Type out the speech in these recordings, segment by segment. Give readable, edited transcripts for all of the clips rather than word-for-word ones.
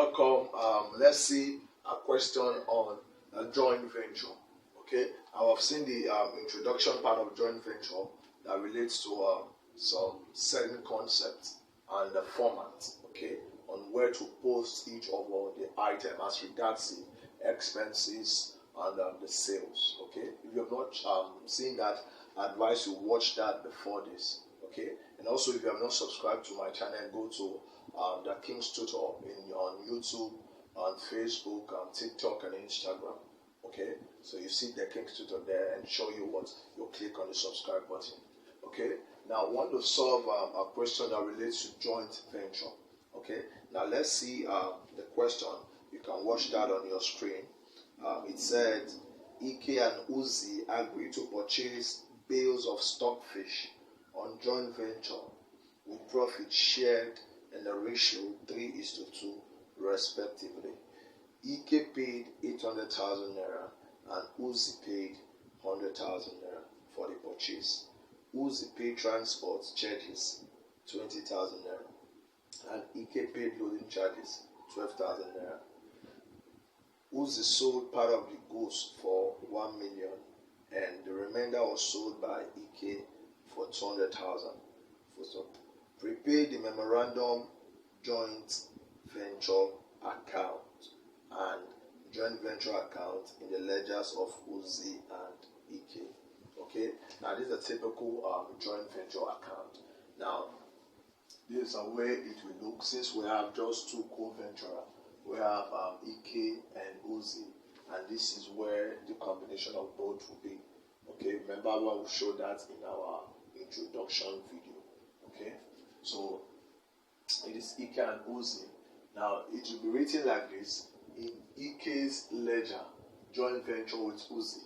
welcome. Let's see a question on a joint venture. Okay, now I've seen the introduction part of joint venture that relates to some certain concepts and the format. Okay, on where to post each of the item as regards the expenses and the sales. Okay, if you have not seen that, I advise you watch that before this. Okay, and also if you have not subscribed to my channel, go to the King's Tutor on YouTube, on Facebook, TikTok, and Instagram. Okay, so you see the King's Tutor there and show you what you click on the subscribe button. Okay, now I want to solve a question that relates to joint venture. Okay, now let's see the question. You can watch that on your screen. It said Ike and Uzi agreed to purchase bales of stockfish on joint venture with profit shared in the ratio 3:2 respectively. Ike paid 800,000 naira and Uzi paid 100,000 naira for the purchase. Uzi paid transport charges 20,000 naira and Ike paid loading charges 12,000 naira. Uzi sold part of the goods for 1 million and the remainder was sold by Ike for 200,000. Prepaid the memorandum joint venture account and joint venture account in the ledgers of Uzi and Ike. Okay, now this is a typical joint venture account. Now, this is a way it will look since we have just two co-venturers. We have Ike and Uzi, and this is where the combination of both will be. Okay, remember when we showed that in our introduction video. Okay, so it is Ike and Uzi. Now it will be written like this in Ike's ledger, joint venture with Uzi.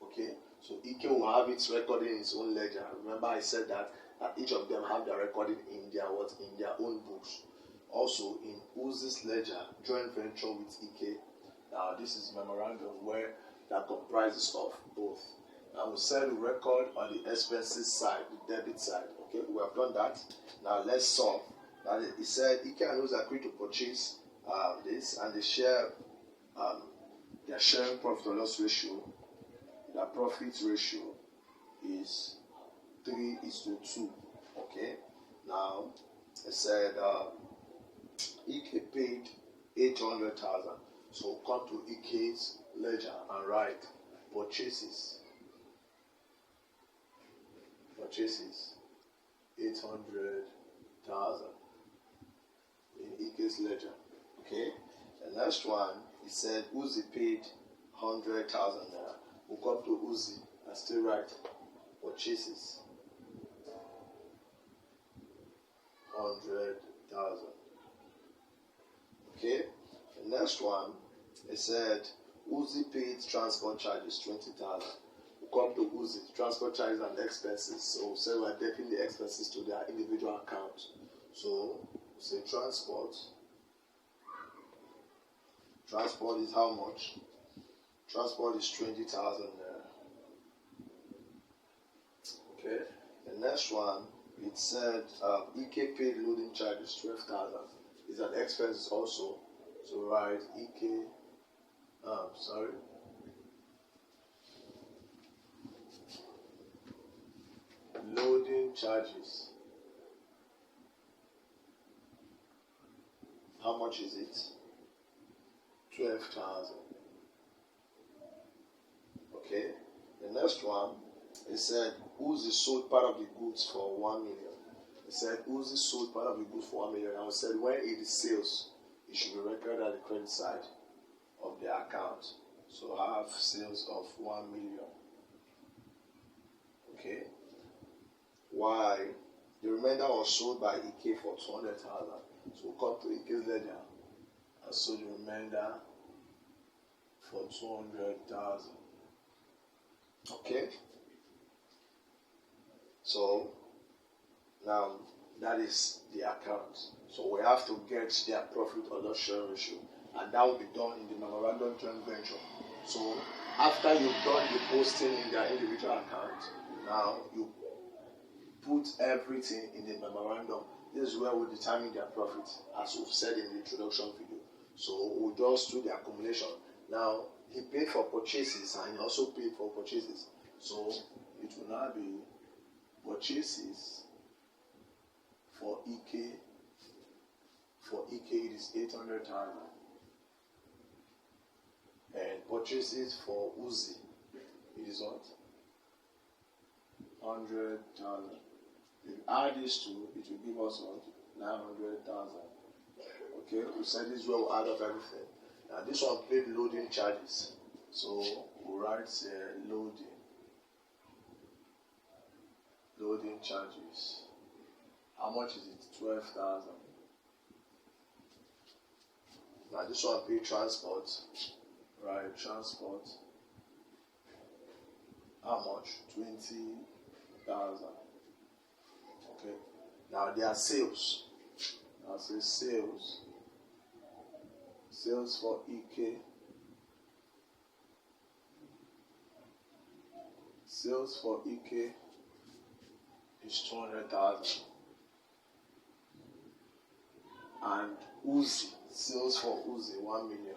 Okay, so Ike will have its recording in his own ledger. Remember I said that each of them have their recording in their own books. Also in Uzi's ledger, joint venture with Ike. Now this is memorandum where that comprises of both. Now we said we record on the expenses side, the debit side. Okay, we have done that. Now let's solve. Now it said Ike and Uzi agreed to purchase this, and they share their sharing profit or loss ratio. The profit ratio is 3:2. Okay. Now it said Ike paid 800,000. So come to Ike's ledger and write purchases 800,000 in Ike's ledger. Okay. The next one, it said Uzi paid 100,000 naira. We'll come to Uzi and still write purchases 100,000. Okay. The next one, it said Uzi paid transport charges 20,000. Come to Uzi, transport charges and expenses. So say we are debiting the expenses to their individual account. So say transport is how much? Transport is 20,000 there. Okay. The next one, it said Ike paid loading charges 12,000. Is an expense also. So write Ike. Loading charges. How much is it? 12,000. Okay. The next one, it said Uzi sold part of the goods for 1 million. It said Uzi sold part of the goods for 1 million. And it said when it is sales, it should be recorded at the credit side of the account. So have sales of 1 million. Okay. Why? The remainder was sold by Ike for 200,000. So we'll come to Ike's ledger and sold the remainder for 200,000. Okay. So now that is the account. So we have to get their profit or loss share ratio, and that will be done in the memorandum joint venture. So after you've done the posting in their individual account, now you put everything in the memorandum. This is where we determine their profit, as we've said in the introduction video. So we'll just do the accumulation. Now, he paid for purchases and he also paid for purchases. So it will now be purchases for EK. For EK it is 800,000. And purchases for Uzi, it is what? 100,000. If you add these two, it will give us what? 900,000. Okay, we said this is where we'll add up everything. Now this one paid loading charges. So we'll write loading charges. How much is it? 12,000. Now this one paid transport. Right, transport. How much? 20,000. Okay. Now there are sales. I'll say sales. Sales for EK. Sales for EK is 200,000. And Uzi, sales for Uzi, 1 million.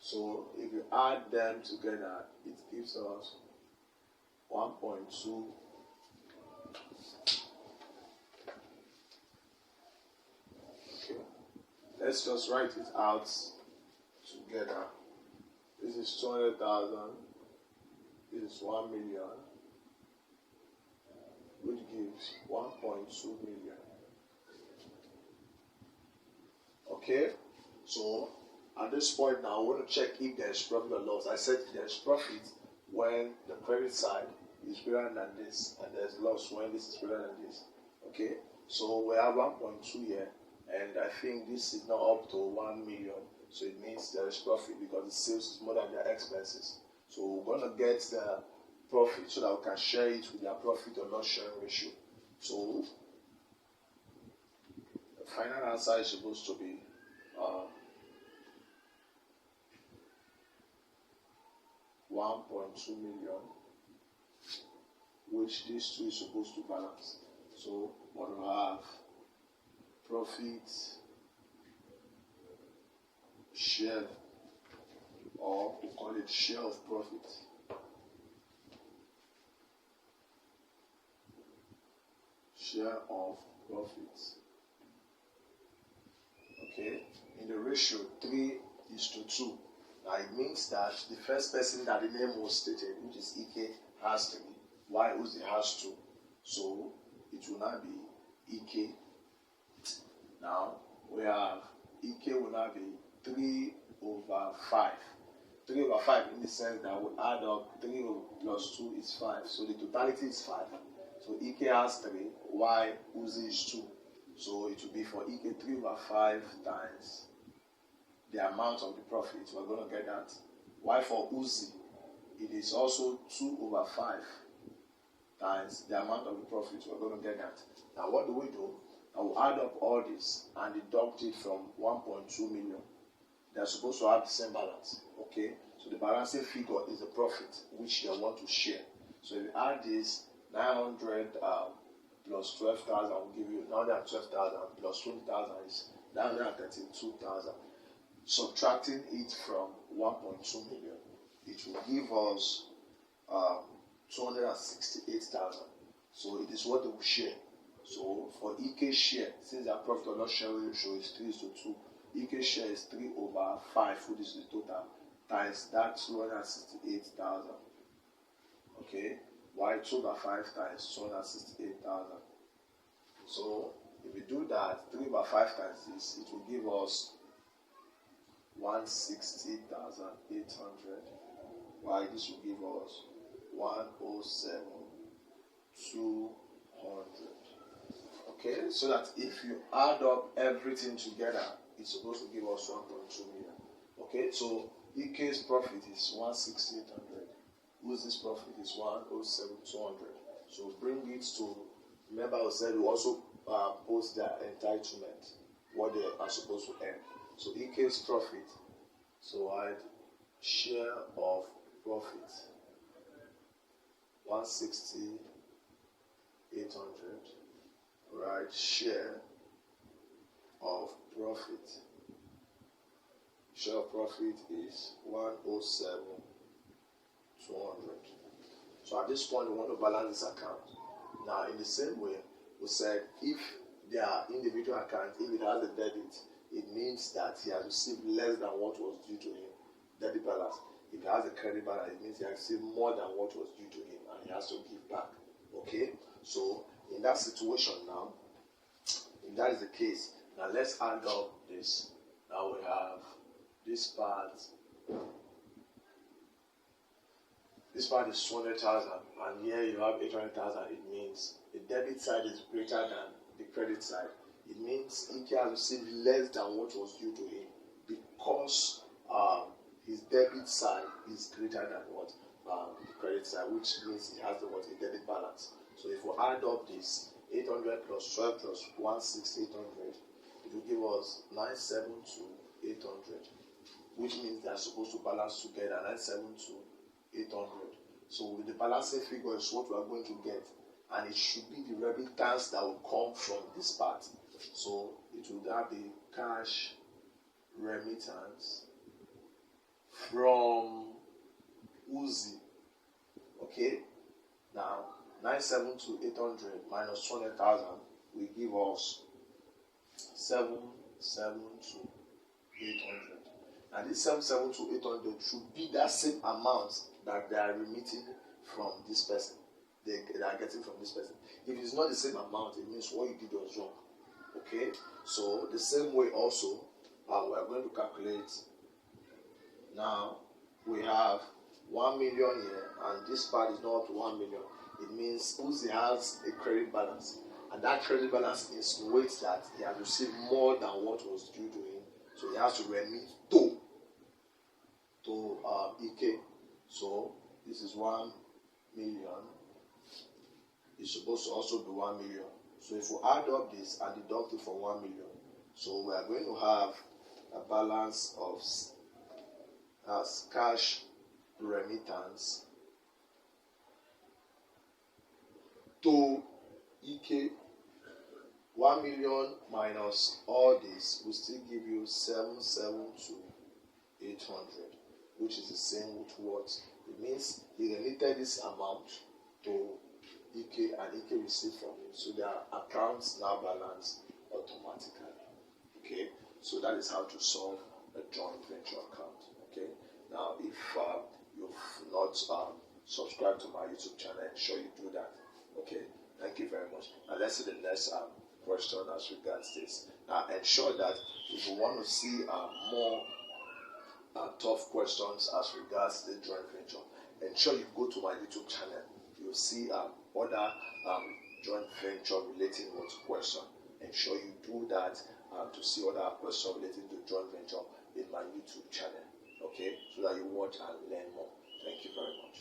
So if you add them together, it gives us 1.2. Okay. Let's just write it out together. This is 200,000. This is 1 million, which gives 1.2 million. Okay, so at this point now, I want to check if there is profit or loss. I said there is profit when the credit side is greater than this, and there is loss when this is greater than this. Okay, so we have 1.2 here, and I think this is now up to 1 million. So it means there is profit because the sales is more than their expenses. So we're going to get the profit so that we can share it with their profit or loss sharing ratio. So the final answer is supposed to be 1.2 million, which these two is supposed to balance. So what do we have? Profit share, or we call it share of profit. Share of profit. Okay, in the ratio 3:2. Now it means that the first person that the name was stated, which is EK, has 3, while Uzi has 2. So it will now be EK. Now we have EK will now be 3/5. 3/5 in the sense that we add up 3 plus 2 is 5. So the totality is 5. So EK has 3, while Uzi is 2. So it will be for EK 3/5 times the amount of the profit. We're going to get that. While for Uzi, it is also 2/5 times the amount of the profit. We're going to get that. Now what do? I will add up all this and deduct it from 1.2 million. They're supposed to have the same balance. Okay? So the balancing figure is the profit which they want to share. So if you add this, 900 plus 12,000 will give you 912,000 plus 20,000 is 932,000. Subtracting it from 1.2 million, it will give us 268,000. So it is what they will share. So for EK share, since their profit or loss share ratio is 3:2, EK share is 3/5, which is the total, times that 268,000. Okay, why 2/5 times 268,000? So if we do that, 3/5 times this, it will give us 160,800. Why this will give us 107,200. Okay, so that if you add up everything together, it's supposed to give us 1.2 million. Okay, so EK's profit is 160,800. Uzi's profit is 107,200. So bring it to, remember I said we also post their entitlement, what they are supposed to earn. So EK's profit, so I'd share of profit 160,800, right? write share of profit. Share of profit is 107,200. So at this point, we want to balance this account. Now, in the same way, we said if their individual account, if it has a debit, it means that he has received less than what was due to him. Debit balance. If he has a credit balance, it means he has received more than what was due to him, and he has to give back. Okay? So in that situation now, if that is the case, now let's add up this. Now we have this part. This part is 200,000, and here you have 800,000. It means the debit side is greater than the credit side. It means Ike has received less than what was due to him because his debit side is greater than what the credit side, which means he has a debit balance. So if we add up this 800 plus 12 plus 16800, it will give us 972,800, which means they are supposed to balance together 972,800. So with the balancing figure is what we are going to get, and it should be the remittance that will come from this part. So it will have the cash remittance from Uzi. Okay, now 972,800 minus 200,000 will give us 772,800. And this 772,800 should be that same amount that they are remitting from this person. They are getting from this person. If it's not the same amount, it means what you did was wrong. Okay, so the same way also, we are going to calculate. Now we have 1 million here, and this part is not up to 1 million. It means Uzi has a credit balance, and that credit balance insinuates that he has received more than what was due to him, so he has to remit to Ike. So this is 1 million. It's supposed to also be 1 million. So if we add up this and deduct it from 1 million, so we are going to have a balance of as cash remittance to Ike. 1 million minus all this will still give you 772,800, which is the same with what it means. He remitted this amount to Ike, and Ike received from him, so their accounts now balance automatically. Okay, so that is how to solve a joint venture account. Okay, now if you've not subscribed to my YouTube channel, ensure you do that. Okay, thank you very much. Now let's see the next question as regards this. Now ensure that if you want to see more tough questions as regards the joint venture, ensure you go to my YouTube channel. You'll see other joint venture relating with question. Ensure you do that to see other questions relating to joint venture in my YouTube channel. Okay, so that you watch and learn more. Thank you very much.